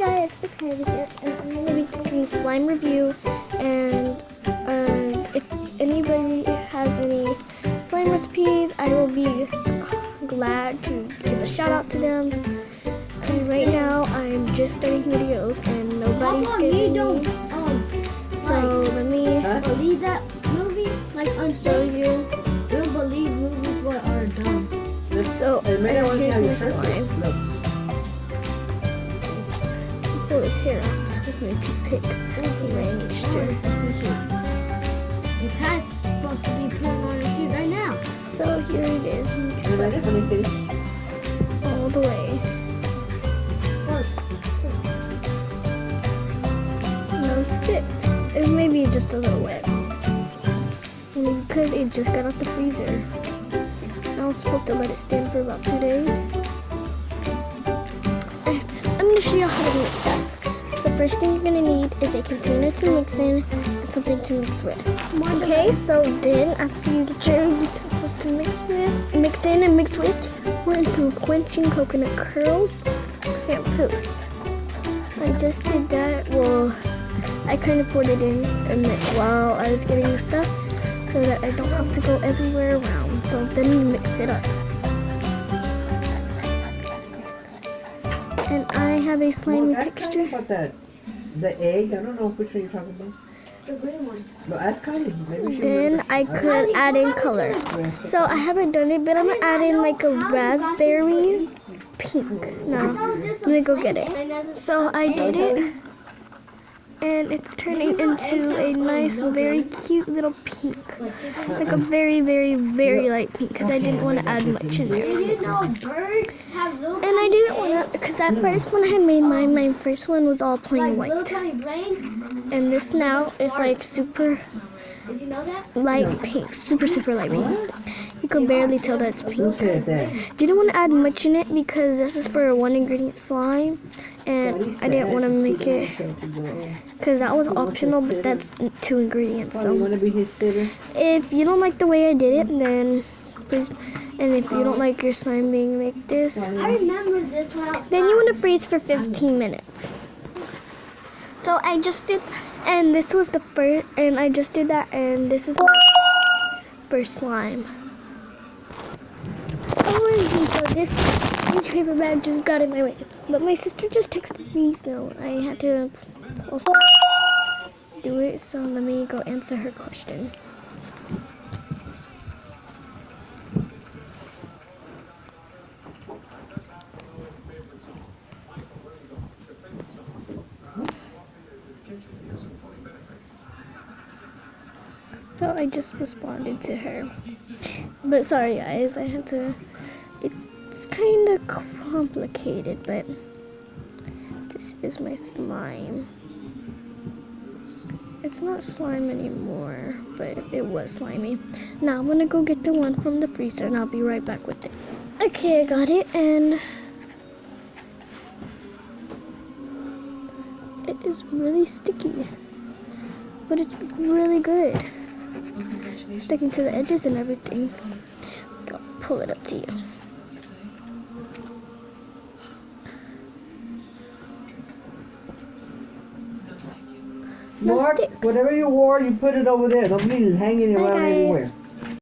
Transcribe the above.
guys, it's Kylie here, and I'm going to be taking a slime review, and if anybody has any slime recipes, I will be glad to give a shout out to them. And right now, I'm just starting videos, and nobody's giving me. So let me believe that movie, like show you. Don't believe movies what are done. So here's my slime. Pull his hair out so I need to pick my mixture. The cat's supposed to be putting on his shoes right now. So here it is, mixed up all the way. No sticks. It may be just a little wet. And because it just got out the freezer. Now I'm supposed to let it stand for about 2 days. I'm going to show you how to mix that. The first thing you're going to need is a container to mix in and something to mix with. Okay, so then after you get your utensils to mix in and mix with, we're in some quenching coconut curls shampoo. I just did that. Well, I kind of poured it in and while I was getting the stuff so that I don't have to go everywhere around. So then you mix it up. And I have a slimy texture. About that. The egg, I don't know which one you're talking about. The green one. No, ask Kylie. Maybe she Then I could add in color. So I haven't done it, but I'm gonna add in like a raspberry pink. Now, let me go get it. So I did it, and it's turning into a nice, very cute little pink. Like a very, very, very light pink, because I didn't want to add much in there. Did you know birds have little And I didn't want to, because at first when I had made mine, my first one was all plain little white. tiny brains? And this now is like super Did you know that? light pink, super, super light pink. You can barely tell that it's Who pink. said that? Didn't want to add much in it because this is for a 1-ingredient slime, and I didn't want to make it because that was optional, but that's 2 ingredients. Oh, you So want to be his sitter? if you don't like the way I did it, then please, and if you don't like your slime being like this, I remember this when I was then you want to freeze for 15 minutes. So I just did, and this was the first, and I just did that, and this is my first slime. OMG, so this paper bag just got in my way. But my sister just texted me, so I had to also do it. So let me go answer her question. So I just responded to her. But sorry guys, I had to, it's kind of complicated, but this is my slime. It's not slime anymore, but it was slimy. Now I'm gonna go get the one from the freezer and I'll be right back with it. Okay, I got it, and it is really sticky, but it's really good. Sticking to the edges and everything. I'll pull it up to you. No Mark, sticks. whatever you wore, you put it over there. Don't be hanging Bye, around guys. everywhere.